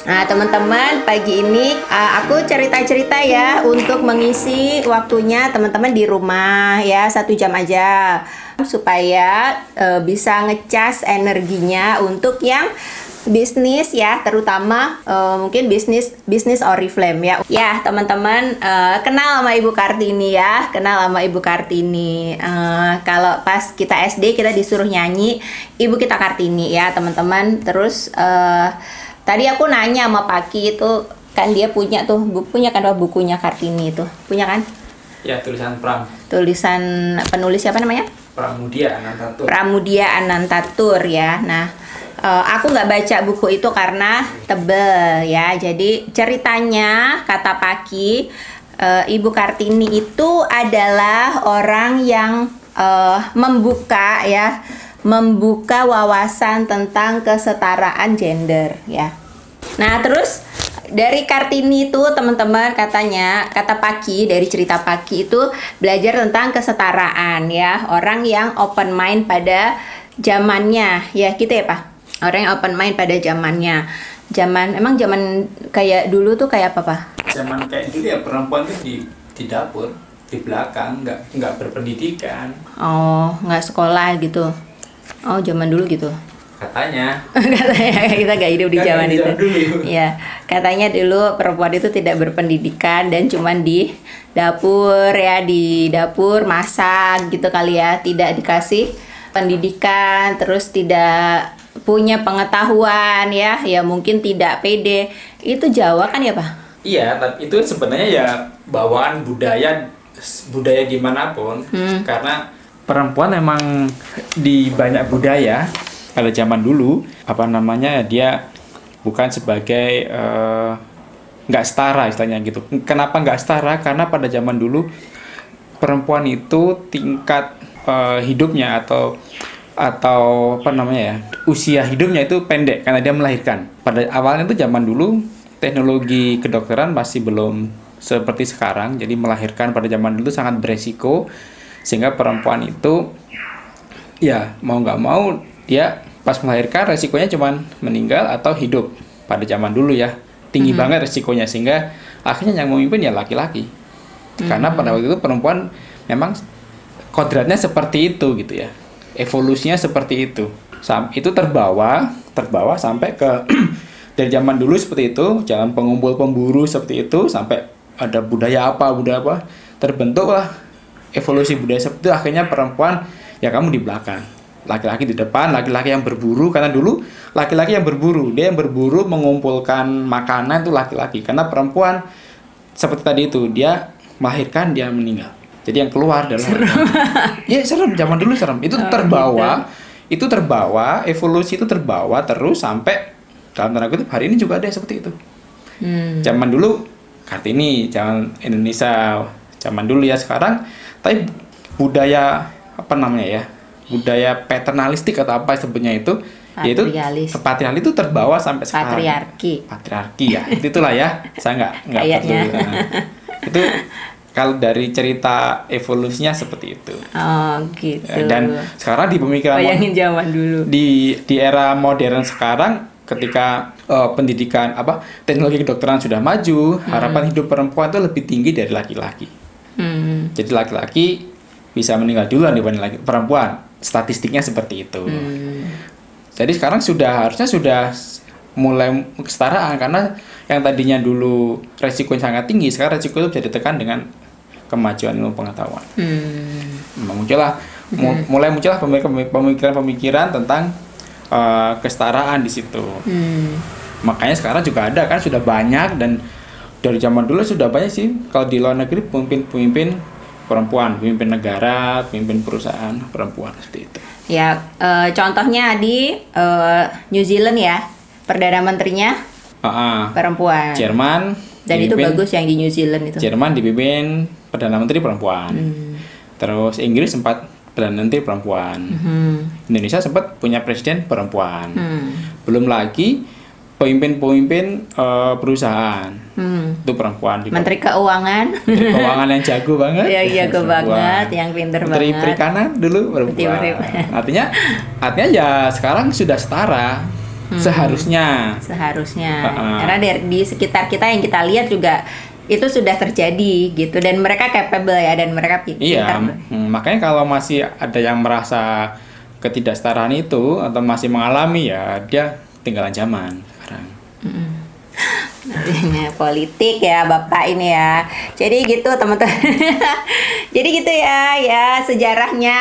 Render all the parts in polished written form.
Nah, teman-teman, pagi ini aku cerita-cerita ya untuk mengisi waktunya teman-teman di rumah ya, 1 jam aja supaya bisa ngecas energinya untuk yang bisnis ya, terutama mungkin bisnis Oriflame ya. Ya, teman-teman, kenal sama Ibu Kartini ya, kenal sama Ibu Kartini. Kalau pas kita SD kita disuruh nyanyi Ibu kita Kartini ya, teman-teman. Terus tadi aku nanya sama Paki itu, kan dia punya tuh, punya kan bukunya Kartini itu, punya kan? Ya, tulisan Pram. Tulisan penulis siapa namanya? Pramudia Anantatur. Pramudia Anantatur ya. Nah, aku nggak baca buku itu karena tebel ya. Jadi ceritanya kata Paki, Ibu Kartini itu adalah orang yang membuka wawasan tentang kesetaraan gender ya. Nah, terus dari Kartini itu teman-teman kata Paki, dari cerita Paki itu belajar tentang kesetaraan ya, orang yang open mind pada zamannya ya, gitu ya Pak. Orang yang open mind pada zamannya. Emang zaman kayak dulu tuh kayak apa Pak? Zaman kayak dulu ya, perempuan tuh di dapur, di belakang, nggak berpendidikan. Oh, nggak sekolah gitu. Oh, zaman dulu gitu. Katanya kita gak hidup di zaman itu. Ya, katanya dulu perempuan itu tidak berpendidikan dan cuman di dapur ya, di dapur masak gitu kali ya, tidak dikasih pendidikan, terus tidak punya pengetahuan ya mungkin tidak pede. Itu Jawa kan ya Pak? Iya, tapi itu sebenarnya ya bawaan budaya dimanapun. Karena perempuan memang di banyak budaya pada zaman dulu dia bukan sebagai nggak setara istilahnya gitu. Kenapa nggak setara? Karena pada zaman dulu perempuan itu tingkat hidupnya atau usia hidupnya itu pendek karena dia melahirkan. Pada awalnya itu zaman dulu teknologi kedokteran masih belum seperti sekarang, jadi melahirkan pada zaman dulu sangat beresiko, sehingga perempuan itu ya mau nggak mau dia pas melahirkan resikonya cuman meninggal atau hidup pada zaman dulu ya, tinggi banget resikonya, sehingga akhirnya yang memimpin ya laki-laki. Karena pada waktu itu perempuan memang kodratnya seperti itu gitu ya, evolusinya seperti itu. Itu terbawa sampai ke dari zaman dulu seperti itu, jalan pengumpul pemburu seperti itu, sampai ada budaya apa terbentuklah evolusi budaya seperti itu. Akhirnya perempuan ya kamu di belakang, laki-laki di depan, laki-laki yang berburu. Karena dulu laki-laki yang berburu, dia yang berburu mengumpulkan makanan itu laki-laki. Karena perempuan seperti tadi itu, dia melahirkan, dia meninggal. Jadi yang keluar adalah ya serem, zaman dulu serem. Itu itu terbawa, evolusi itu terbawa terus sampai dalam tanda kutip hari ini juga ada seperti itu. Zaman dulu Kartini, zaman Indonesia zaman dulu ya. Sekarang tapi budaya budaya paternalistik atau apa sebutnya itu, yaitu patriarki itu terbawa sampai sekarang. Patriarki ya, itulah ya. Saya nggak perlu. Itu kalau dari cerita evolusinya seperti itu. Oh gitu. Dan sekarang di pemikiran bayangin zaman dulu. Di era modern sekarang, ketika pendidikan teknologi kedokteran sudah maju, harapan hidup perempuan itu lebih tinggi dari laki-laki. Jadi laki-laki bisa meninggal duluan dibanding perempuan. Statistiknya seperti itu. Jadi sekarang harusnya sudah mulai kesetaraan, karena yang tadinya dulu resikonya sangat tinggi, sekarang resiko itu bisa ditekan dengan kemajuan ilmu pengetahuan. Mulai muncullah pemikiran tentang kesetaraan di situ. Makanya sekarang juga ada kan, sudah banyak, dan dari zaman dulu sudah banyak sih kalau di luar negeri pemimpin perempuan, pemimpin negara, pemimpin perusahaan perempuan seperti itu. Ya, contohnya di New Zealand ya, perdana menterinya perempuan. Jerman. Dan itu bagus yang di New Zealand itu. Jerman dipimpin perdana menteri perempuan. Terus Inggris sempat perdana menteri perempuan. Indonesia sempat punya presiden perempuan. Belum lagi pemimpin perusahaan itu perempuan. Menteri Keuangan. Menteri Keuangan yang jago banget. Yang jago banget, yang pinter banget. Menteri Perikanan dulu perempuan. Artinya ya sekarang sudah setara. Seharusnya. Karena di sekitar kita yang kita lihat juga itu sudah terjadi gitu, dan mereka capable ya, dan mereka pintar. Iya, makanya kalau masih ada yang merasa ketidaksetaraan itu atau masih mengalami, ya dia ketinggalan zaman sekarang. Adanya politik ya Bapak ini ya. Jadi gitu teman-teman. Jadi gitu ya sejarahnya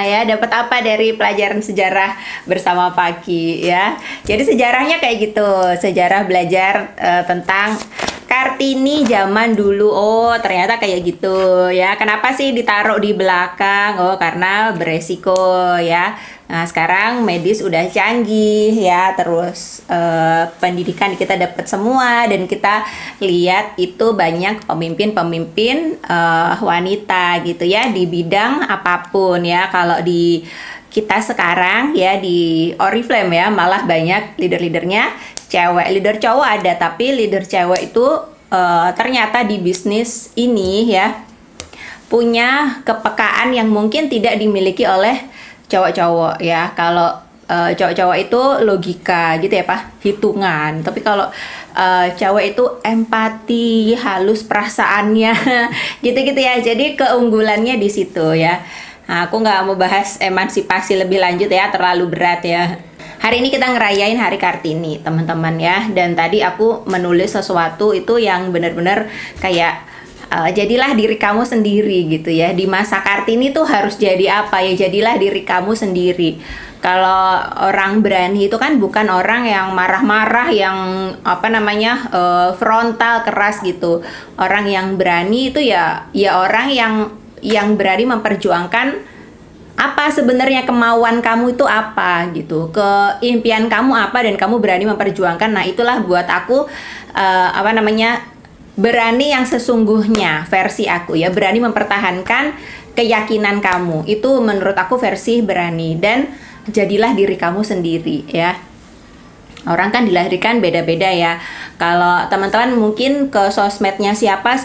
ya. Dapat apa dari pelajaran sejarah bersama Pagi ya. Jadi sejarahnya kayak gitu. Sejarah belajar tentang Kartini zaman dulu. Oh, ternyata kayak gitu ya. Kenapa sih ditaruh di belakang? Oh, karena beresiko ya. Nah, sekarang medis udah canggih ya. Terus pendidikan kita dapat semua, dan kita lihat itu banyak pemimpin-pemimpin wanita gitu ya di bidang apapun ya. Kalau di kita sekarang ya di Oriflame ya, malah banyak leader-leadernya cewek. Leader cowok ada, tapi leader cewek itu ternyata di bisnis ini ya punya kepekaan yang mungkin tidak dimiliki oleh cowok-cowok ya. Kalau cowok-cowok itu logika gitu ya Pak, hitungan. Tapi kalau cewek itu empati, halus perasaannya gitu-gitu ya. Jadi keunggulannya di situ ya. Nah, aku nggak mau bahas emansipasi lebih lanjut ya, terlalu berat ya. Hari ini kita ngerayain Hari Kartini, teman-teman ya. Dan tadi aku menulis sesuatu itu yang benar-benar kayak jadilah diri kamu sendiri gitu ya. Di masa Kartini tuh harus jadi apa ya? Jadilah diri kamu sendiri. Kalau orang berani itu kan bukan orang yang marah-marah, yang apa namanya frontal keras gitu. Orang yang berani itu ya orang yang berani memperjuangkan apa sebenarnya kemauan kamu itu apa gitu, keimpian kamu apa, dan kamu berani memperjuangkan. Nah, itulah buat aku apa namanya berani yang sesungguhnya, versi aku ya, berani mempertahankan keyakinan kamu. Itu menurut aku versi berani. Dan jadilah diri kamu sendiri ya. Orang kan dilahirkan beda-beda ya. Kalau teman-teman mungkin ke sosmednya siapa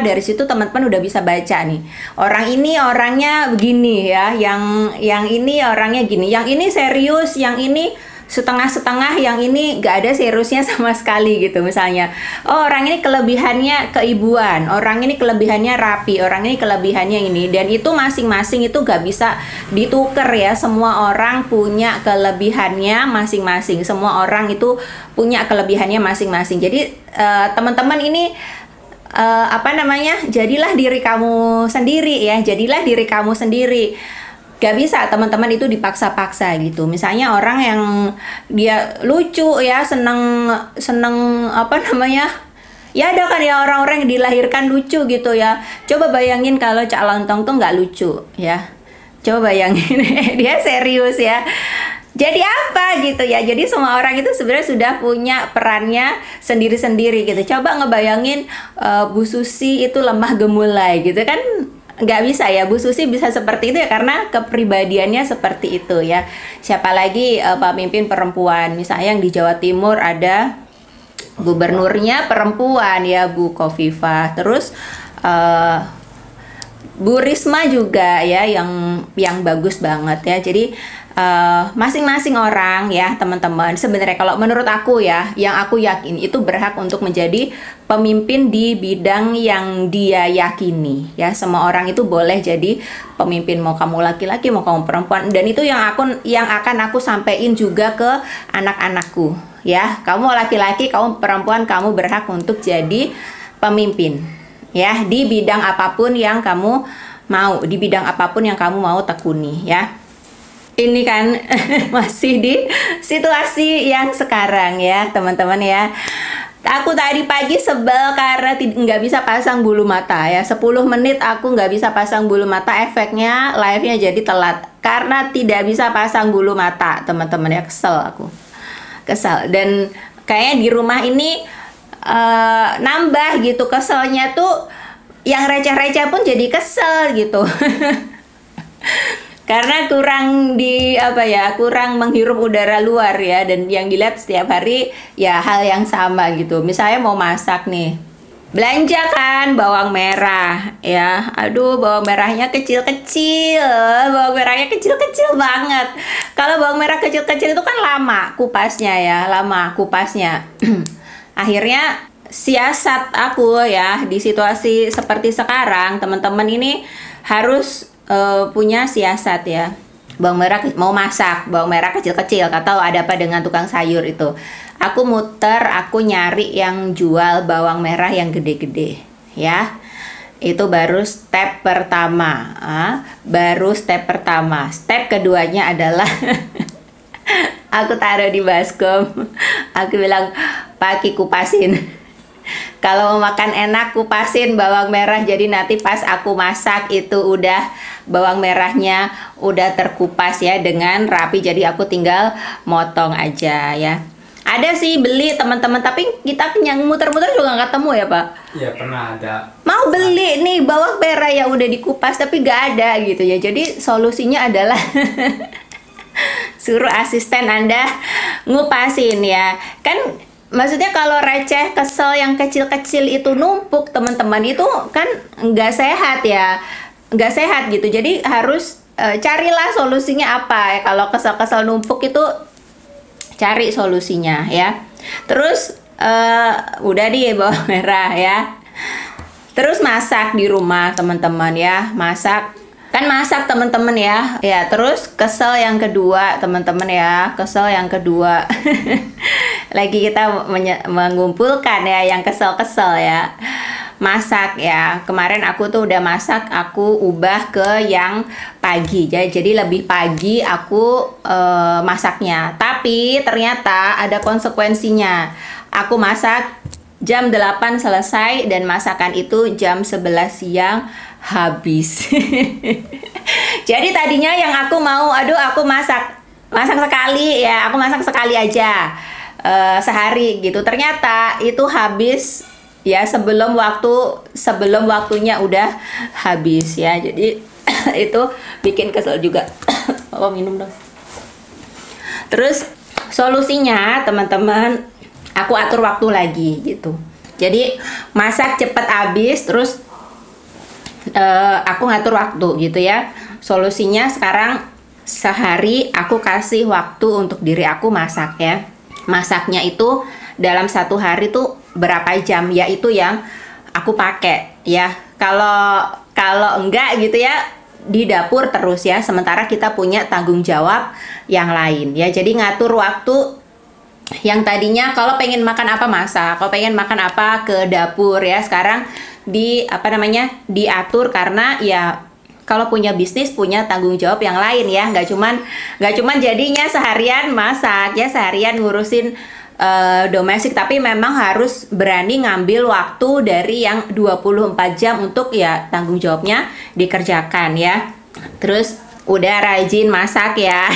dari situ teman-teman udah bisa baca nih. Orang ini orangnya begini ya, yang ini orangnya gini, yang ini serius, yang ini setengah-setengah, yang ini gak ada seriusnya sama sekali gitu misalnya. Oh, orang ini kelebihannya keibuan, orang ini kelebihannya rapi, orang ini kelebihannya ini. Dan itu masing-masing itu gak bisa dituker ya. Semua orang punya kelebihannya masing-masing. Semua orang itu punya kelebihannya masing-masing. Jadi teman-teman ini apa namanya, jadilah diri kamu sendiri ya. Jadilah diri kamu sendiri. Gak bisa teman-teman itu dipaksa-paksa gitu. Misalnya orang yang dia lucu ya, seneng apa namanya, ya ada kan ya orang-orang yang dilahirkan lucu gitu ya. Coba bayangin kalau Cak Lontong tuh nggak lucu ya. Coba bayangin dia serius ya. Jadi apa gitu ya. Jadi semua orang itu sebenarnya sudah punya perannya sendiri-sendiri gitu. Coba ngebayangin Bu Susi itu lemah gemulai gitu kan. Nggak bisa ya, Bu Susi bisa seperti itu ya karena kepribadiannya seperti itu ya. Siapa lagi pemimpin perempuan, misalnya yang di Jawa Timur ada gubernurnya perempuan ya, Bu Khofifah. Terus Bu Risma juga ya, yang bagus banget ya. Jadi masing-masing orang ya teman-teman, sebenarnya kalau menurut aku ya, yang aku yakin itu berhak untuk menjadi pemimpin di bidang yang dia yakini ya. Semua orang itu boleh jadi pemimpin, mau kamu laki-laki mau kamu perempuan. Dan itu yang akan aku sampaikan juga ke anak-anakku ya. Kamu laki-laki, kamu perempuan, kamu berhak untuk jadi pemimpin ya, di bidang apapun yang kamu mau, di bidang apapun yang kamu mau tekuni ya. Ini kan masih di situasi yang sekarang ya teman-teman ya. Aku tadi pagi sebel karena nggak bisa pasang bulu mata ya. 10 menit aku nggak bisa pasang bulu mata, efeknya live-nya jadi telat karena tidak bisa pasang bulu mata teman-teman ya. Kesel aku, kesel. Dan kayaknya di rumah ini nambah gitu keselnya tuh, yang receh-receh pun jadi kesel gitu. Karena kurang kurang menghirup udara luar ya, dan yang dilihat setiap hari ya hal yang sama gitu. Misalnya mau masak nih, belanja kan bawang merah ya. Aduh, bawang merahnya kecil-kecil. Bawang merahnya kecil-kecil banget. Kalau bawang merah kecil-kecil itu kan lama kupasnya ya, lama kupasnya. Akhirnya siasat aku ya di situasi seperti sekarang, teman-teman ini harus punya siasat ya. Bawang merah mau masak, bawang merah kecil-kecil. Gak tahu ada apa dengan tukang sayur itu. Aku muter, aku nyari yang jual bawang merah yang gede-gede ya. Itu baru step pertama. Baru step pertama. Step keduanya adalah aku taruh di baskom. Aku bilang, "Pakai kupasin." Kalau mau makan enak, kupasin bawang merah. Jadi nanti pas aku masak itu udah bawang merahnya udah terkupas ya dengan rapi. Jadi aku tinggal motong aja ya. Ada sih beli teman-teman, tapi kita yang muter-muter juga nggak ketemu ya Pak. Iya pernah ada. Mau beli nih bawang merah yang udah dikupas tapi nggak ada gitu ya. Jadi solusinya adalah suruh asisten Anda ngupasin ya. Kan maksudnya kalau receh kesel yang kecil-kecil itu numpuk teman-teman, itu kan nggak sehat ya, nggak sehat gitu. Jadi harus carilah solusinya apa ya. Kalau kesel-kesel numpuk itu cari solusinya ya. Terus udah di bawang merah ya. Terus masak di rumah teman-teman ya, masak teman-teman ya. Ya, terus kesel yang kedua teman-teman ya, kesel yang kedua. Lagi kita mengumpulkan ya yang kesel-kesel ya. Masak ya. Kemarin aku tuh udah masak, aku ubah ke yang pagi. Jadi lebih pagi aku masaknya. Tapi ternyata ada konsekuensinya. Aku masak jam 8 selesai dan masakan itu jam 11 siang habis. Jadi tadinya yang aku mau, aku masak sekali ya, aku masak sekali aja sehari gitu. Ternyata itu habis ya sebelum waktunya udah habis ya. Jadi itu bikin kesel juga. Oh, minum dong. Terus solusinya teman-teman, aku atur waktu lagi gitu. Jadi masak cepet habis, terus aku ngatur waktu gitu ya. Solusinya sekarang sehari aku kasih waktu untuk diri aku masak ya. Masaknya itu dalam satu hari tuh berapa jam ya, itu yang aku pakai ya. Kalau enggak gitu ya, di dapur terus ya. Sementara kita punya tanggung jawab yang lain ya. Jadi ngatur waktu. Yang tadinya kalau pengen makan apa masak, kalau pengen makan apa ke dapur ya. Sekarang diatur karena ya kalau punya bisnis punya tanggung jawab yang lain ya. Nggak cuman jadinya seharian masak ya, seharian ngurusin domestik, tapi memang harus berani ngambil waktu dari yang 24 jam untuk ya tanggung jawabnya dikerjakan ya. Terus udah rajin masak ya.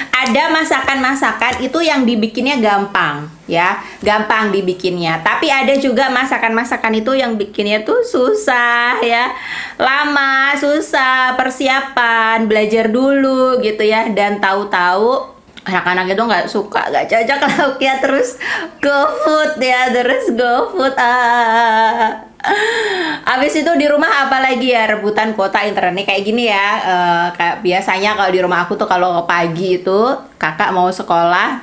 Ada masakan-masakan itu yang dibikinnya gampang ya, gampang dibikinnya. Tapi ada juga masakan-masakan itu yang bikinnya tuh susah ya, lama, susah, persiapan, belajar dulu gitu ya. Dan tahu-tahu anak-anak itu nggak suka, nggak cocok lauknya, terus GoFood ya, terus GoFood. Abis itu di rumah apalagi ya, rebutan kuota internet kayak gini ya. Kayak biasanya kalau di rumah aku tuh kalau pagi itu kakak mau sekolah,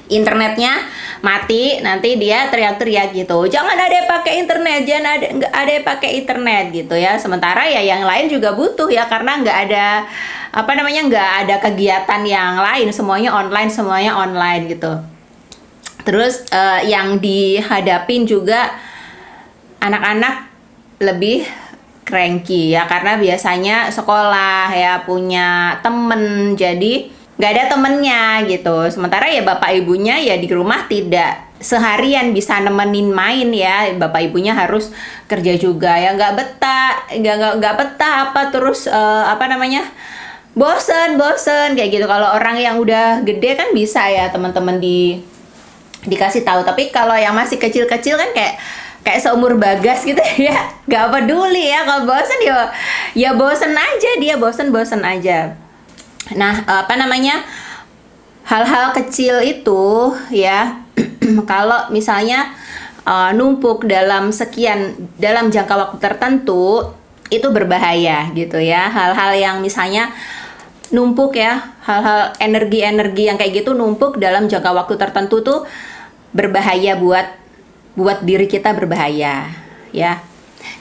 internetnya mati, nanti dia teriak-teriak gitu, jangan ada yang pakai internet, jangan ada yang pakai internet gitu ya. Sementara ya yang lain juga butuh ya, karena nggak ada nggak ada kegiatan yang lain, semuanya online gitu. Terus yang dihadapin juga anak-anak lebih cranky ya, karena biasanya sekolah ya punya temen, jadi nggak ada temennya gitu. Sementara ya bapak ibunya ya di rumah tidak seharian bisa nemenin main ya, bapak ibunya harus kerja juga ya, nggak betah terus bosen kayak gitu. Kalau orang yang udah gede kan bisa ya teman-teman dikasih tahu, tapi kalau yang masih kecil-kecil kan kayak seumur Bagas gitu ya, nggak peduli ya. Kalau bosen ya bosen aja, dia bosen aja. Nah hal-hal kecil itu ya kalau misalnya numpuk dalam dalam jangka waktu tertentu itu berbahaya gitu ya. Hal-hal yang misalnya numpuk ya, hal-hal energi-energi yang kayak gitu numpuk dalam jangka waktu tertentu tuh berbahaya buat diri kita, berbahaya ya.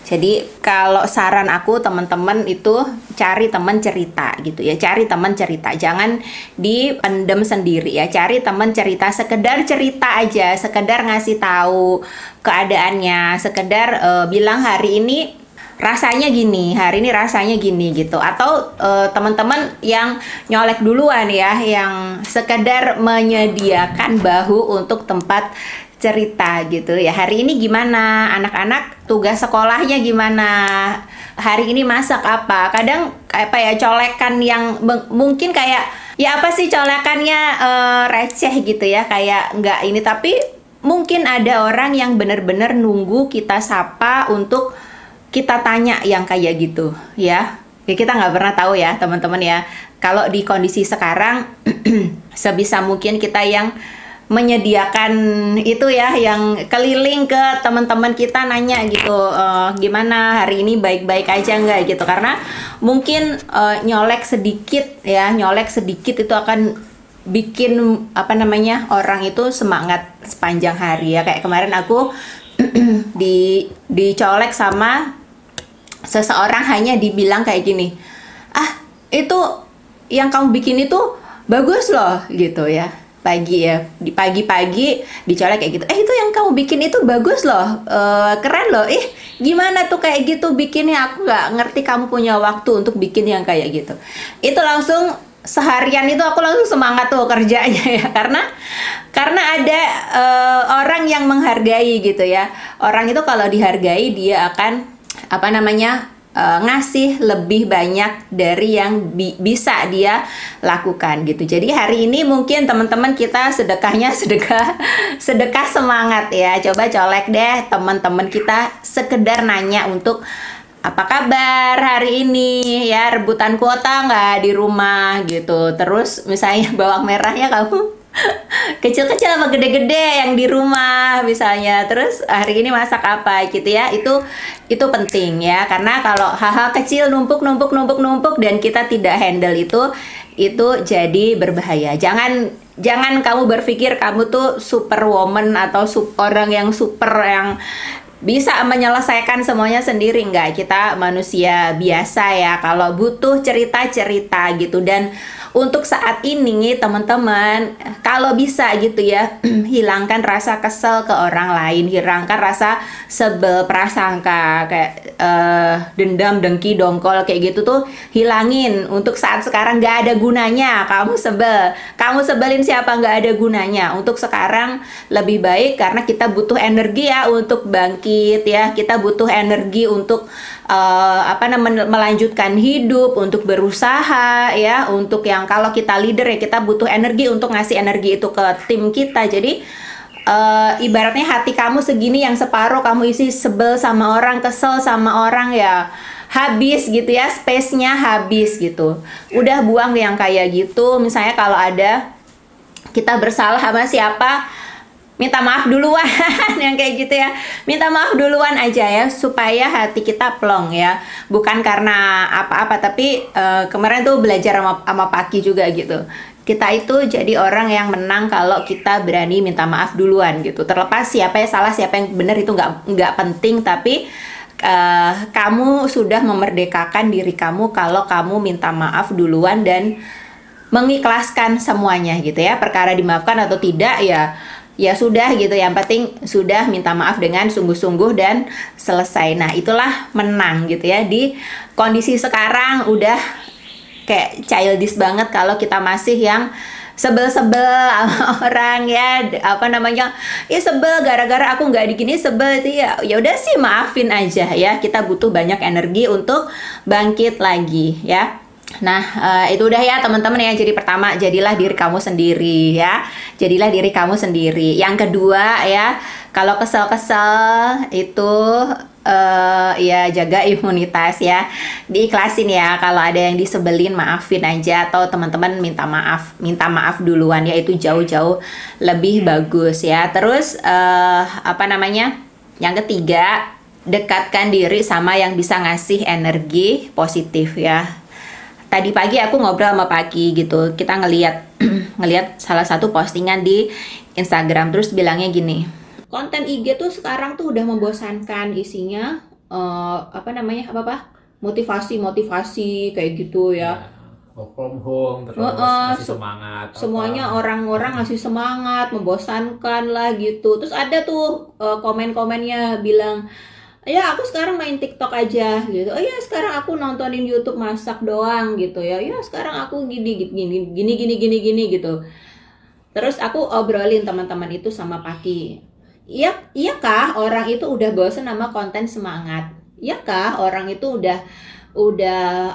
Jadi kalau saran aku teman-teman itu cari teman cerita gitu ya, cari teman cerita, jangan dipendem sendiri ya, cari teman cerita, sekedar cerita aja, sekedar ngasih tahu keadaannya, sekedar bilang hari ini rasanya gini, hari ini rasanya gini gitu. Atau teman-teman yang nyolek duluan ya, yang sekedar menyediakan bahu untuk tempat cerita gitu ya. Hari ini gimana? Anak-anak tugas sekolahnya gimana? Hari ini masak apa? Kadang apa ya, colekan yang mungkin kayak ya apa sih colekannya receh gitu ya, kayak nggak ini, tapi mungkin ada orang yang benar-benar nunggu kita sapa untuk kita tanya yang kayak gitu ya. Ya kita nggak pernah tahu ya teman-teman ya. Kalau di kondisi sekarang sebisa mungkin kita yang menyediakan itu ya, yang keliling ke teman-teman kita nanya gitu, gimana hari ini, baik-baik aja nggak gitu, karena mungkin nyolek sedikit ya, nyolek sedikit itu akan bikin apa namanya, orang itu semangat sepanjang hari ya. Kayak kemarin aku dicolek sama seseorang, hanya dibilang kayak gini, ah itu yang kamu bikin itu bagus loh gitu ya. Pagi ya, di pagi-pagi dicolek kayak gitu, itu yang kamu bikin itu bagus loh, keren loh, gimana tuh kayak gitu bikinnya, aku nggak ngerti kamu punya waktu untuk bikin yang kayak gitu. Itu langsung seharian itu aku langsung semangat tuh kerjanya ya, karena ada orang yang menghargai gitu ya. Orang itu kalau dihargai dia akan apa namanya, ngasih lebih banyak dari yang bisa dia lakukan gitu. Jadi hari ini mungkin teman-teman kita sedekahnya sedekah semangat ya. Coba colek deh teman-teman kita, sekedar nanya untuk apa kabar hari ini ya, rebutan kuota nggak di rumah gitu. Terus misalnya bawang merahnya kamu kecil-kecil apa gede-gede yang di rumah misalnya, terus hari ini masak apa gitu ya. Itu penting ya, karena kalau hal-hal kecil numpuk dan kita tidak handle itu jadi berbahaya. Jangan kamu berpikir kamu tuh superwoman atau orang yang super yang bisa menyelesaikan semuanya sendiri. Enggak, kita manusia biasa ya, kalau butuh cerita-cerita gitu. Dan untuk saat ini teman-teman, kalau bisa gitu ya, hilangkan rasa kesel ke orang lain, hilangkan rasa sebel, prasangka kayak dendam, dengki, dongkol kayak gitu tuh hilangin. Untuk saat sekarang nggak ada gunanya kamu sebelin siapa, nggak ada gunanya. Untuk sekarang lebih baik, karena kita butuh energi ya untuk bangkit ya, kita butuh energi untuk melanjutkan hidup, untuk berusaha ya, untuk yang kalau kita leader ya, kita butuh energi untuk ngasih energi itu ke tim kita. Jadi ibaratnya hati kamu segini, yang separuh kamu isi sebel sama orang, kesel sama orang ya, habis gitu ya, space-nya habis gitu. Udah buang yang kayak gitu. Misalnya kalau ada kita bersalah sama siapa, minta maaf duluan yang kayak gitu ya, minta maaf duluan aja ya, supaya hati kita plong ya, bukan karena apa-apa. Tapi kemarin tuh belajar sama Paki juga gitu, kita itu jadi orang yang menang kalau kita berani minta maaf duluan gitu. Terlepas siapa yang salah siapa yang benar itu nggak penting, tapi kamu sudah memerdekakan diri kamu kalau kamu minta maaf duluan dan mengikhlaskan semuanya gitu ya. Perkara dimaafkan atau tidak ya sudah gitu, yang penting sudah minta maaf dengan sungguh-sungguh dan selesai. Nah itulah menang gitu ya. Di kondisi sekarang udah kayak childish banget kalau kita masih yang sebel-sebel sama orang ya, sebel gara-gara aku nggak digini, sebel itu ya udah sih, maafin aja ya. Kita butuh banyak energi untuk bangkit lagi ya. Nah itu udah ya teman-teman ya. Jadi pertama, jadilah diri kamu sendiri ya, jadilah diri kamu sendiri. Yang kedua ya, kalau kesel-kesel itu ya jaga imunitas ya, diikhlasin ya, kalau ada yang disebelin maafin aja, atau teman-teman minta maaf duluan ya, itu jauh-jauh lebih bagus ya. Terus apa namanya, yang ketiga, dekatkan diri sama yang bisa ngasih energi positif ya. Tadi pagi aku ngobrol sama Pagi gitu, kita ngelihat salah satu postingan di Instagram, terus bilangnya gini, konten IG tuh sekarang tuh udah membosankan, isinya apa namanya, motivasi kayak gitu ya. Work from home, terus ngasih semangat. Semuanya orang-orang ngasih semangat, membosankan lah gitu. Terus ada tuh komen-komennya bilang, ya aku sekarang main TikTok aja gitu. Oh ya sekarang aku nontonin YouTube masak doang gitu ya. Ya sekarang aku gini gitu. Terus aku obrolin teman-teman itu sama Paki. Iya kah orang itu udah bosen sama konten semangat? Iya kah orang itu udah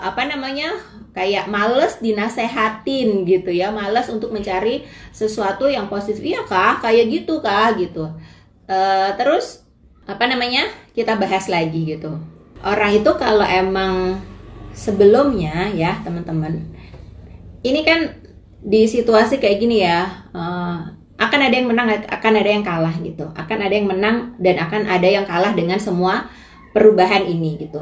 apa namanya, kayak males dinasehatin gitu ya, males untuk mencari sesuatu yang positif? Iya kah kayak gitu kah gitu. Terus apa namanya, kita bahas lagi gitu. Orang itu kalau emang sebelumnya ya teman-teman, ini kan di situasi kayak gini ya, akan ada yang menang, akan ada yang kalah gitu. Akan ada yang menang dan akan ada yang kalah dengan semua perubahan ini gitu.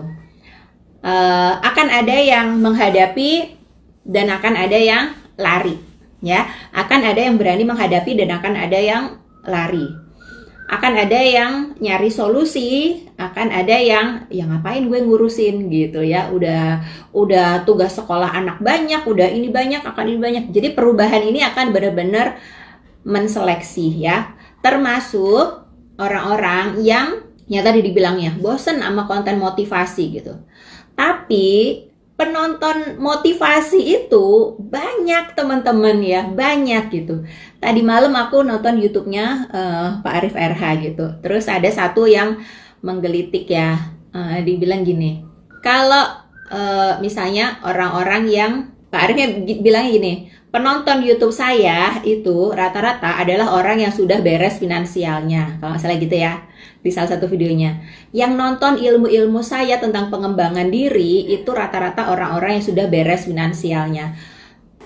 Akan ada yang menghadapi dan akan ada yang lari ya. Akan ada yang berani menghadapi dan akan ada yang lari. Akan ada yang nyari solusi, akan ada yang ya ngapain gue ngurusin gitu ya. Udah tugas sekolah anak banyak, udah ini banyak, akan ini banyak. Jadi perubahan ini akan benar-benar menseleksi ya. Termasuk orang-orang yang tadi dibilangnya bosen sama konten motivasi gitu. Tapi penonton motivasi itu banyak teman-teman ya, banyak gitu. Tadi malam aku nonton YouTube-nya Pak Arif RH gitu. Terus ada satu yang menggelitik ya, dibilang gini, kalau misalnya orang-orang yang Pak Arifnya bilangnya gini, penonton YouTube saya itu rata-rata adalah orang yang sudah beres finansialnya, kalau nggak salah gitu ya, di salah satu videonya. Yang nonton ilmu-ilmu saya tentang pengembangan diri itu rata-rata orang-orang yang sudah beres finansialnya.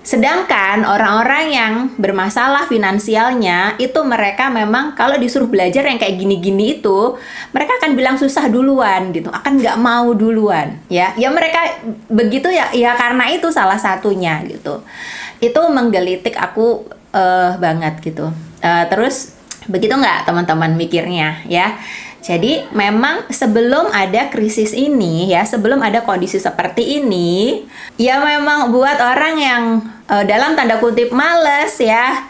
Sedangkan orang-orang yang bermasalah finansialnya itu mereka memang kalau disuruh belajar yang kayak gini-gini itu, mereka akan bilang susah duluan gitu, akan nggak mau duluan ya. Ya mereka begitu ya, ya karena itu salah satunya gitu. Itu menggelitik aku banget gitu. Terus begitu nggak teman-teman mikirnya ya? Jadi memang sebelum ada krisis ini ya, sebelum ada kondisi seperti ini, ya memang buat orang yang dalam tanda kutip males ya,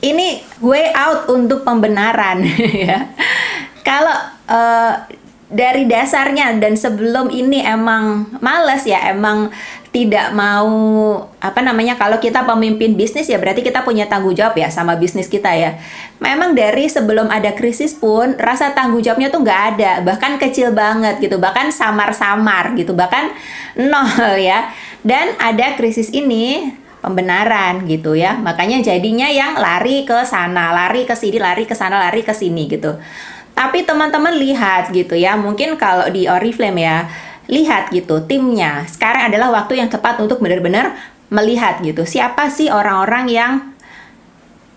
ini way out untuk pembenaran ya. Kalau dari dasarnya dan sebelum ini emang males ya, emang tidak mau apa namanya, kalau kita pemimpin bisnis ya berarti kita punya tanggung jawab ya sama bisnis kita ya. Memang dari sebelum ada krisis pun rasa tanggung jawabnya tuh nggak ada, bahkan kecil banget gitu, bahkan samar-samar gitu, bahkan nol ya. Dan ada krisis ini pembenaran gitu ya, makanya jadinya yang lari ke sana, lari ke sini, lari ke sana, lari ke sini gitu. Tapi teman-teman lihat gitu ya, mungkin kalau di Oriflame ya, lihat gitu timnya. Sekarang adalah waktu yang tepat untuk benar-benar melihat gitu, siapa sih orang-orang yang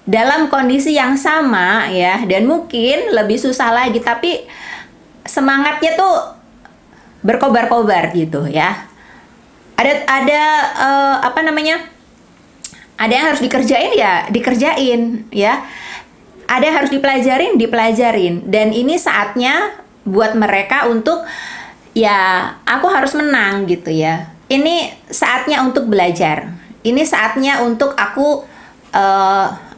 dalam kondisi yang sama ya, dan mungkin lebih susah lagi, tapi semangatnya tuh berkobar-kobar gitu ya. Ada apa namanya? Ada yang harus dikerjain ya, dikerjain ya. Ada yang harus dipelajarin. Dan ini saatnya buat mereka untuk ya, aku harus menang gitu ya. Ini saatnya untuk belajar. Ini saatnya untuk aku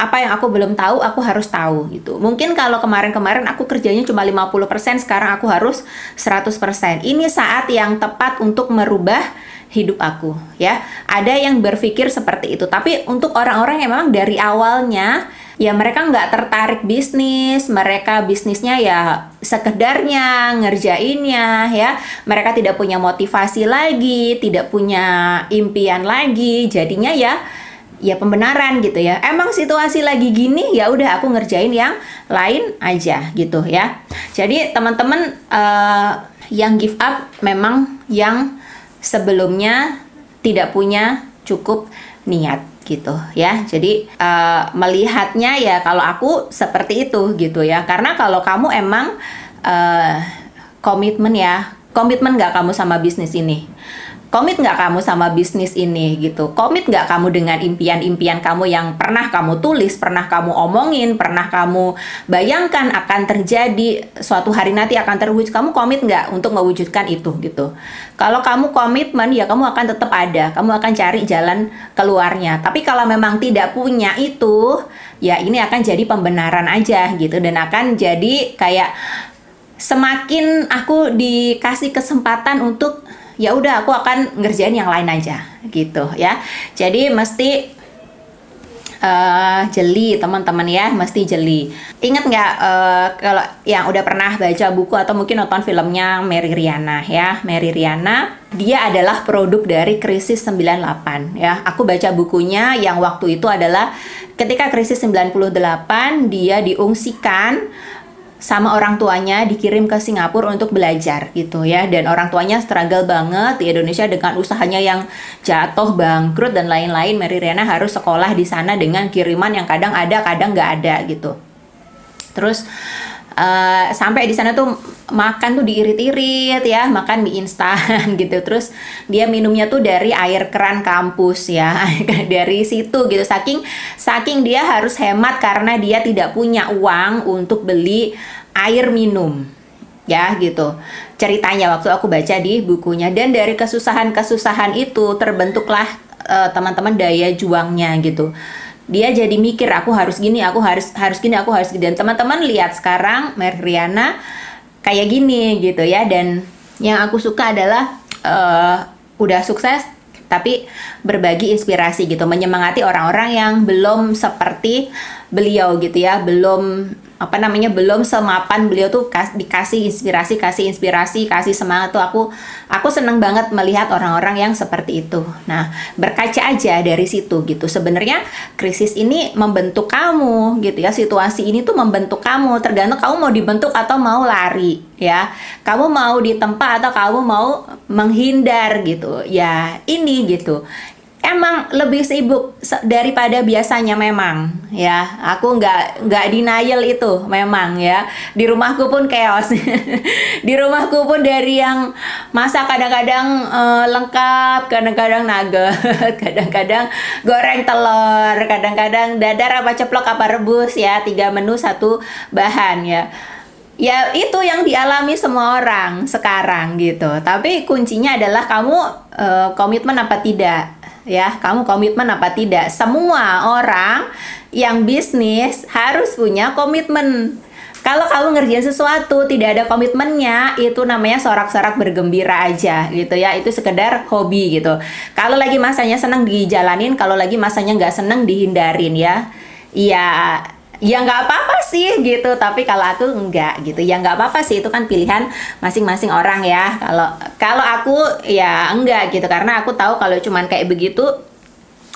apa yang aku belum tahu, aku harus tahu gitu. Mungkin kalau kemarin-kemarin aku kerjanya cuma 50%, sekarang aku harus 100%. Ini saat yang tepat untuk merubah hidup aku ya. Ada yang berpikir seperti itu. Tapi untuk orang-orang yang memang dari awalnya ya mereka nggak tertarik bisnis, mereka bisnisnya ya sekedarnya ngerjainnya ya, mereka tidak punya motivasi lagi, tidak punya impian lagi, jadinya ya pembenaran gitu ya. Emang situasi lagi gini, ya udah aku ngerjain yang lain aja gitu ya. Jadi teman-teman Yang give up memang yang sebelumnya tidak punya cukup niat gitu ya. Jadi melihatnya ya kalau aku seperti itu gitu ya. Karena kalau kamu emang komitmen nggak kamu sama bisnis ini? Komit nggak kamu sama bisnis ini gitu? Komit nggak kamu dengan impian-impian kamu yang pernah kamu tulis, pernah kamu omongin, pernah kamu bayangkan akan terjadi suatu hari nanti akan terwujud? Kamu komit nggak untuk mewujudkan itu gitu? Kalau kamu komitmen ya kamu akan tetap ada, kamu akan cari jalan keluarnya. Tapi kalau memang tidak punya itu, ya ini akan jadi pembenaran aja gitu, dan akan jadi kayak semakin aku dikasih kesempatan untuk ya udah aku akan ngerjain yang lain aja gitu ya. Jadi mesti jeli teman-teman ya, mesti jeli. Ingat nggak kalau yang udah pernah baca buku atau mungkin nonton filmnya Mary Riana ya. Mary Riana dia adalah produk dari krisis 98 ya. Aku baca bukunya yang waktu itu adalah ketika krisis 98 dia diungsikan sama orang tuanya, dikirim ke Singapura untuk belajar gitu ya, dan orang tuanya struggle banget di Indonesia dengan usahanya yang jatuh bangkrut dan lain-lain. Mary Riana harus sekolah di sana dengan kiriman yang kadang ada kadang nggak ada gitu. Terus sampai di sana tuh makan tuh diirit-irit ya, makan mie instan gitu. Terus dia minumnya tuh dari air keran kampus ya, dari situ gitu. Saking dia harus hemat karena dia tidak punya uang untuk beli air minum ya gitu ceritanya waktu aku baca di bukunya. Dan dari kesusahan itu terbentuklah teman-teman daya juangnya gitu. Dia jadi mikir aku harus gini, aku harus gini, aku harus gini. Dan teman-teman lihat sekarang Mary Riana kayak gini gitu ya. Dan yang aku suka adalah udah sukses tapi berbagi inspirasi gitu, menyemangati orang-orang yang belum seperti beliau gitu ya, belum semapan beliau tuh, kasih inspirasi, kasih semangat tuh. Aku seneng banget melihat orang-orang yang seperti itu. Nah, berkaca aja dari situ gitu. Sebenarnya krisis ini membentuk kamu gitu ya. Situasi ini tuh membentuk kamu. Tergantung kamu mau dibentuk atau mau lari ya. Kamu mau ditempa atau kamu mau menghindar gitu. Ya, ini gitu. Emang lebih sibuk daripada biasanya memang ya. Aku nggak denial itu memang ya. Di rumahku pun chaos. Di rumahku pun dari yang masak kadang-kadang lengkap, kadang-kadang nugget, kadang-kadang goreng telur, kadang-kadang dadar apa ceplok apa rebus ya. 3 menu 1 bahan ya. Ya itu yang dialami semua orang sekarang gitu. Tapi kuncinya adalah kamu komitmen apa tidak ya. Kamu komitmen apa tidak. Semua orang yang bisnis harus punya komitmen. Kalau kamu ngerjain sesuatu tidak ada komitmennya, itu namanya sorak-sorak bergembira aja gitu ya. Itu sekedar hobi gitu. Kalau lagi masanya seneng dijalanin, kalau lagi masanya nggak seneng dihindarin ya. Ya nggak apa-apa sih gitu, tapi kalau aku enggak gitu ya, nggak apa-apa sih, itu kan pilihan masing-masing orang ya. Kalau aku ya enggak gitu, karena aku tahu kalau cuman kayak begitu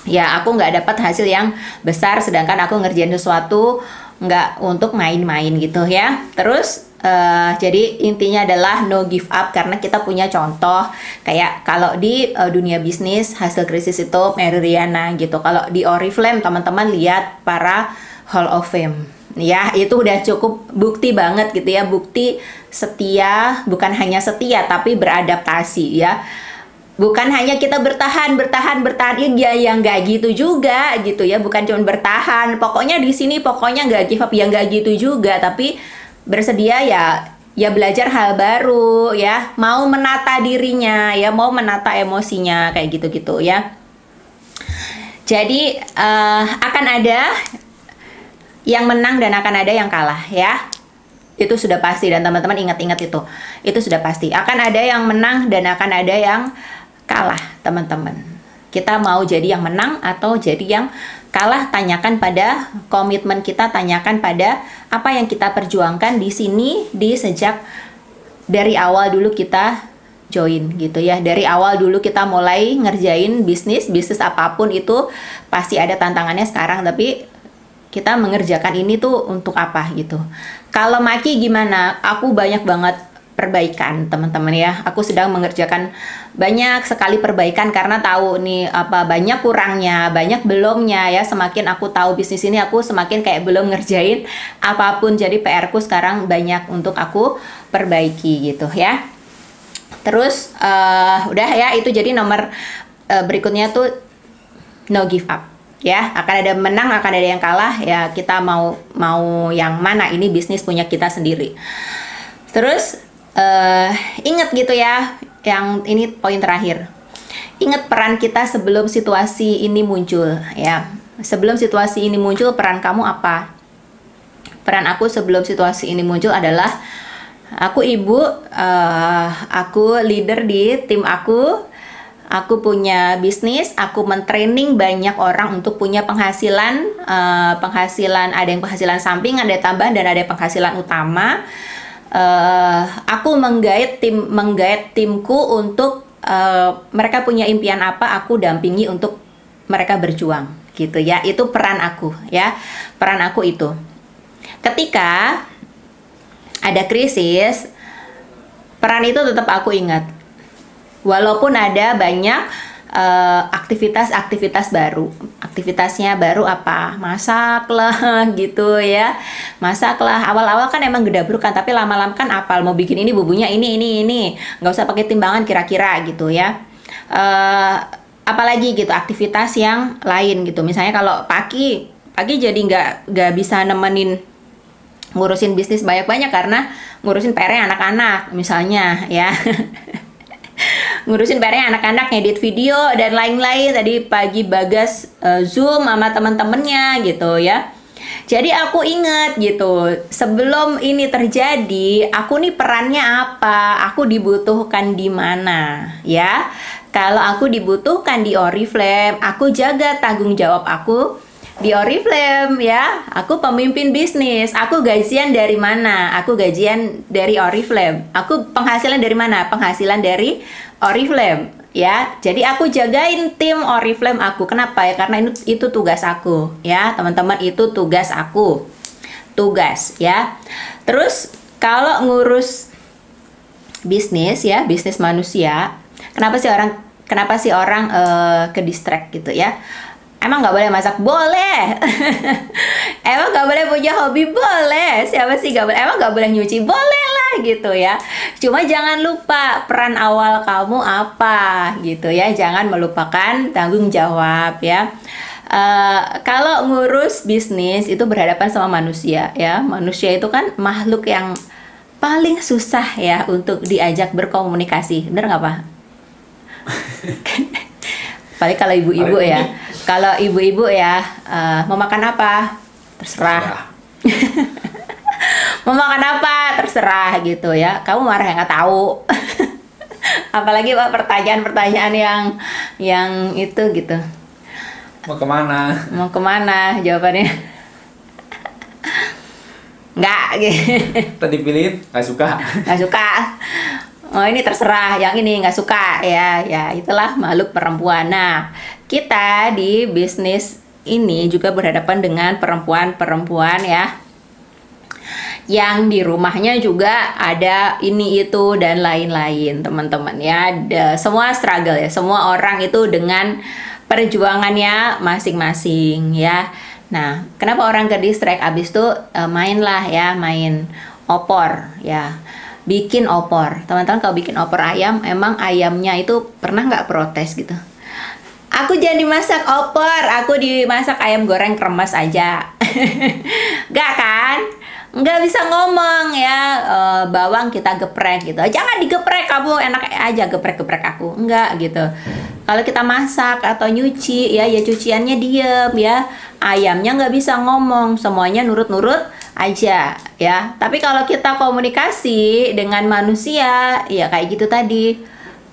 ya aku nggak dapat hasil yang besar, sedangkan aku ngerjain sesuatu nggak untuk main-main gitu ya. Terus jadi intinya adalah no give up, karena kita punya contoh kayak kalau di dunia bisnis hasil krisis itu Mary Riana gitu. Kalau di Oriflame teman-teman lihat para Hall of Fame ya, itu udah cukup bukti banget gitu ya, bukti setia, bukan hanya setia tapi beradaptasi ya. Bukan hanya kita bertahan ya, yang nggak gitu juga gitu ya, bukan cuma bertahan pokoknya di sini pokoknya nggak give up ya, nggak gitu juga, tapi bersedia ya belajar hal baru ya, mau menata dirinya ya, mau menata emosinya kayak gitu-gitu ya. Jadi akan ada yang menang dan akan ada yang kalah ya. Itu sudah pasti, dan teman-teman ingat-ingat itu sudah pasti. Akan ada yang menang dan akan ada yang kalah teman-teman. Kita mau jadi yang menang atau jadi yang kalah, tanyakan pada komitmen kita, tanyakan pada apa yang kita perjuangkan di sini, sejak dari awal dulu kita join gitu ya. Dari awal dulu kita mulai ngerjain bisnis apapun itu pasti ada tantangannya sekarang, tapi kita mengerjakan ini tuh untuk apa gitu. Kalau maki gimana? Aku banyak banget perbaikan teman-teman ya. Aku sedang mengerjakan banyak sekali perbaikan karena tahu nih apa banyak kurangnya, banyak belumnya ya. Semakin aku tahu bisnis ini, aku semakin kayak belum ngerjain apapun. Jadi PR ku sekarang banyak untuk aku perbaiki gitu ya. Terus udah ya, itu jadi nomor berikutnya tuh no give up. Ya, akan ada menang, akan ada yang kalah ya. Kita mau yang mana, ini bisnis punya kita sendiri. Terus ingat gitu ya, yang ini poin terakhir. Ingat peran kita sebelum situasi ini muncul ya. Sebelum situasi ini muncul, peran kamu apa? Peran aku sebelum situasi ini muncul adalah aku ibu, aku leader di tim aku. Aku punya bisnis, aku mentraining banyak orang untuk punya penghasilan, ada yang penghasilan samping, ada tambahan, dan ada penghasilan utama. Aku menggait timku untuk mereka punya impian apa, aku dampingi untuk mereka berjuang, gitu ya. Itu peran aku ya, peran aku itu. Ketika ada krisis, peran itu tetap aku ingat. Walaupun ada banyak aktivitas baru. Aktivitasnya baru apa? Masak lah gitu ya. Masak lah. Awal-awal kan emang gedabrukan, tapi lama-lama kan apal. Mau bikin ini bumbunya ini. Nggak usah pakai timbangan kira-kira gitu ya. Apalagi gitu aktivitas yang lain gitu. Misalnya kalau pagi jadi nggak bisa nemenin ngurusin bisnis banyak-banyak karena ngurusin PR-nya anak-anak misalnya ya. Ngurusin PR-nya anak-anak, ngedit video dan lain-lain. Tadi pagi Bagas Zoom sama temen-temennya gitu ya. Jadi aku ingat gitu, sebelum ini terjadi, aku nih perannya apa? Aku dibutuhkan di mana ya? Kalau aku dibutuhkan di Oriflame, aku jaga tanggung jawab aku di Oriflame ya. Aku pemimpin bisnis. Aku gajian dari mana? Aku gajian dari Oriflame. Aku penghasilan dari mana? Penghasilan dari Oriflame ya. Jadi aku jagain tim Oriflame aku. Kenapa ya? Karena itu tugas aku ya, teman-teman. Itu tugas aku. Tugas ya. Terus kalau ngurus bisnis ya, bisnis manusia, kenapa sih orang ke distract gitu ya? Emang nggak boleh masak? Boleh. Emang nggak boleh punya hobi? Boleh. Siapa sih nggak boleh? Emang nggak boleh nyuci? Boleh lah gitu ya. Cuma jangan lupa peran awal kamu apa gitu ya. Jangan melupakan tanggung jawab ya. Kalau ngurus bisnis itu berhadapan sama manusia ya. Manusia itu kan makhluk yang paling susah ya untuk diajak berkomunikasi. Bener nggak Pak? Paling kalau ibu-ibu ya. Kalau ibu-ibu ya, mau makan apa? Terserah. Mau makan apa? Terserah gitu ya. Kamu marah ya nggak tahu. Apalagi Pak pertanyaan-pertanyaan yang itu gitu. Mau kemana? Mau kemana? Jawabannya nggak gitu. Tadi pilih nggak suka. Nggak suka. Oh ini terserah, yang ini nggak suka ya, itulah makhluk perempuan. Nah, kita di bisnis ini juga berhadapan dengan perempuan-perempuan ya, yang di rumahnya juga ada ini itu dan lain-lain teman-teman ya. Semua struggle ya, semua orang itu dengan perjuangannya masing-masing ya. Nah, kenapa orang ke distract? Abis itu main opor ya. Bikin opor, teman-teman. Kalau bikin opor ayam, emang ayamnya itu pernah nggak protes gitu? Aku jangan dimasak opor, aku dimasak ayam goreng kremes aja. Nggak kan? Nggak bisa ngomong ya, bawang kita geprek gitu. Jangan digeprek, kamu enak aja geprek-geprek aku. Enggak gitu. Kalau kita masak atau nyuci ya cuciannya diem ya. Ayamnya nggak bisa ngomong, semuanya nurut-nurut aja ya. Tapi kalau kita komunikasi dengan manusia ya kayak gitu tadi,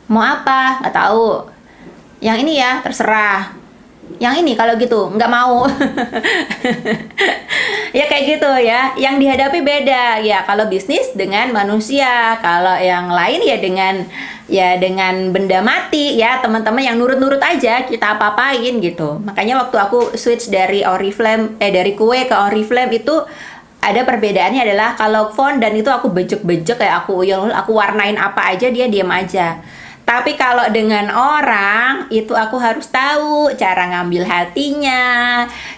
mau apa nggak tahu, yang ini ya terserah, yang ini kalau gitu nggak mau. Ya kayak gitu ya, yang dihadapi beda ya. Kalau bisnis dengan manusia, kalau yang lain ya dengan benda mati ya, teman-teman, yang nurut-nurut aja kita apa-apain gitu. Makanya waktu aku switch dari Oriflame dari kue ke Oriflame itu ada perbedaannya adalah kalau fondan itu aku bejek-bejek kayak aku uyul, aku warnain apa aja dia diam aja. Tapi kalau dengan orang itu aku harus tahu cara ngambil hatinya,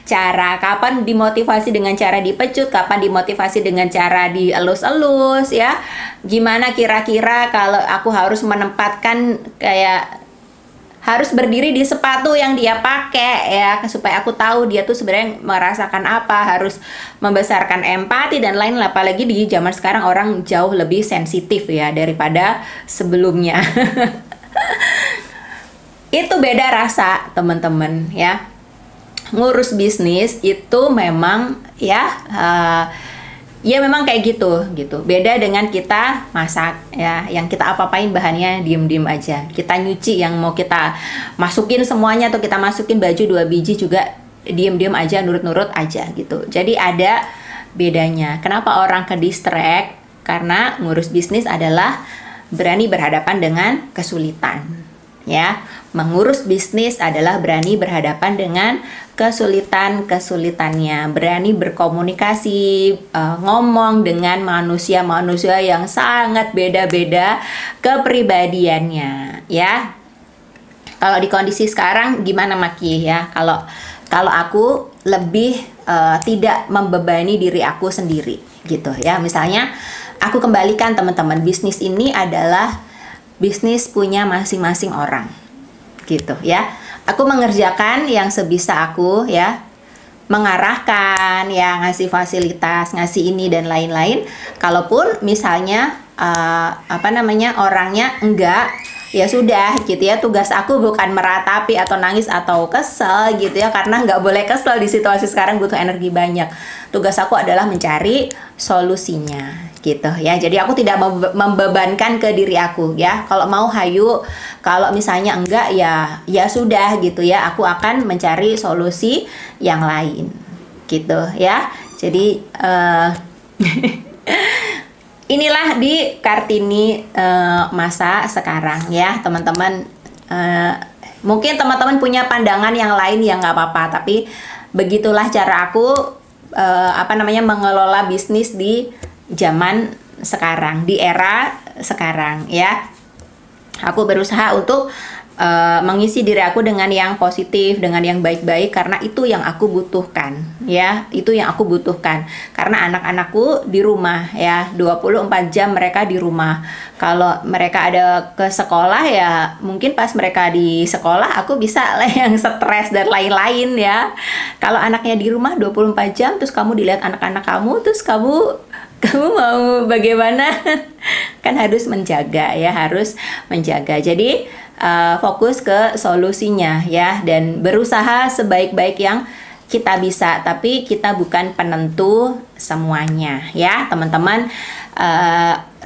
cara kapan dimotivasi dengan cara dipecut, kapan dimotivasi dengan cara dielus-elus ya. Gimana kira-kira kalau aku harus menempatkan kayak harus berdiri di sepatu yang dia pakai ya, supaya aku tahu dia tuh sebenarnya merasakan apa, harus membesarkan empati dan lain, apalagi di zaman sekarang orang jauh lebih sensitif ya daripada sebelumnya. Itu beda rasa teman-teman ya. Ngurus bisnis itu memang ya ya memang kayak gitu. Beda dengan kita masak ya, yang kita apa-apain bahannya diem-diem aja. Kita nyuci yang mau kita masukin semuanya atau kita masukin baju 2 biji juga diem-diem aja, nurut-nurut aja gitu. Jadi ada bedanya. Kenapa orang ke distract? Karena ngurus bisnis adalah berani berhadapan dengan kesulitan. Ya, mengurus bisnis adalah berani berhadapan dengan kesulitannya, berani berkomunikasi, ngomong dengan manusia-manusia yang sangat beda-beda kepribadiannya, ya. Kalau di kondisi sekarang gimana Maki ya? Kalau aku lebih tidak membebani diri aku sendiri, gitu ya. Misalnya aku kembalikan teman-teman, bisnis ini adalah bisnis punya masing-masing orang, gitu ya. Aku mengerjakan yang sebisa aku ya, mengarahkan ya, ngasih fasilitas, ngasih ini dan lain-lain. Kalaupun misalnya orangnya enggak, ya sudah gitu ya. Tugas aku bukan meratapi atau nangis atau kesel gitu ya, karena nggak boleh kesel di situasi sekarang, butuh energi banyak. Tugas aku adalah mencari solusinya gitu ya. Jadi aku tidak membebankan ke diri aku ya. Kalau mau hayu, kalau misalnya enggak ya sudah gitu ya. Aku akan mencari solusi yang lain gitu ya. Jadi inilah di Kartini masa sekarang ya teman-teman. Mungkin teman-teman punya pandangan yang lain ya, nggak apa-apa. Tapi begitulah cara aku mengelola bisnis di zaman sekarang, di era sekarang ya. Aku berusaha untuk mengisi diri aku dengan yang positif, dengan yang baik-baik, karena itu yang aku butuhkan ya. Itu yang aku butuhkan karena anak-anakku di rumah ya, 24 jam mereka di rumah. Kalau mereka ada ke sekolah ya, mungkin pas mereka di sekolah aku bisa lah yang stres dan lain-lain ya. Kalau anaknya di rumah 24 jam terus kamu dilihat anak-anak kamu, terus kamu mau bagaimana? Kan harus menjaga ya, harus menjaga. Jadi fokus ke solusinya ya, dan berusaha sebaik-baik yang kita bisa, tapi kita bukan penentu semuanya ya teman-teman.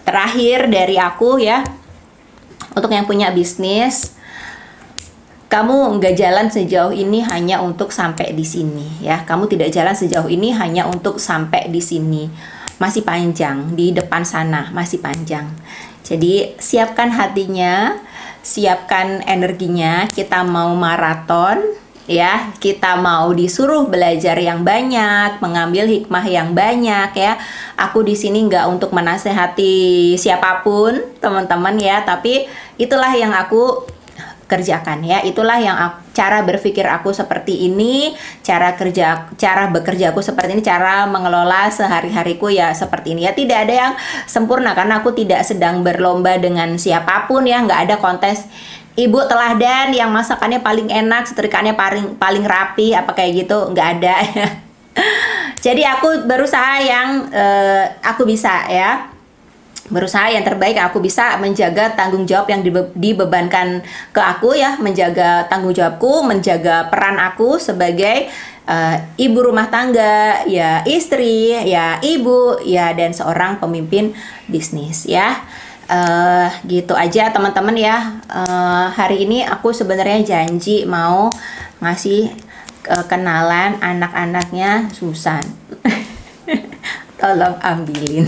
Terakhir dari aku ya, untuk yang punya bisnis, kamu nggak jalan sejauh ini hanya untuk sampai di sini ya. Kamu tidak jalan sejauh ini hanya untuk sampai di sini. Masih panjang, di depan sana masih panjang. Jadi siapkan hatinya, siapkan energinya. Kita mau maraton ya, kita mau disuruh belajar yang banyak, mengambil hikmah yang banyak ya. Aku di sini nggak untuk menasehati siapapun teman-teman ya, tapi itulah yang aku kerjakan ya. Itulah yang cara berpikir aku seperti ini, cara bekerja aku seperti ini, cara mengelola sehari-hariku ya seperti ini ya. Tidak ada yang sempurna karena aku tidak sedang berlomba dengan siapapun ya. Nggak ada kontes ibu teladan yang masakannya paling enak, setrikannya paling rapi apa kayak gitu, nggak ada ya. Jadi aku berusaha yang aku bisa ya, berusaha yang terbaik aku bisa, menjaga tanggung jawab yang dibebankan ke aku ya, menjaga tanggung jawabku, menjaga peran aku sebagai ibu rumah tangga ya, istri ya, ibu ya, dan seorang pemimpin bisnis ya. Gitu aja teman-teman ya. Hari ini aku sebenarnya janji mau ngasih kenalan anak-anaknya Susan. Tolong ambilin.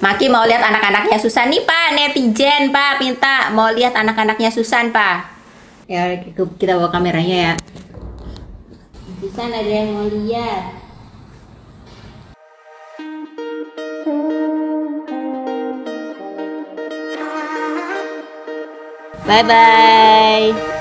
Maki mau lihat anak-anaknya Susan nih Pak, netizen Pak minta mau lihat anak-anaknya Susan Pak. Ya kita bawa kameranya ya. Susan ada yang mau lihat. Bye bye.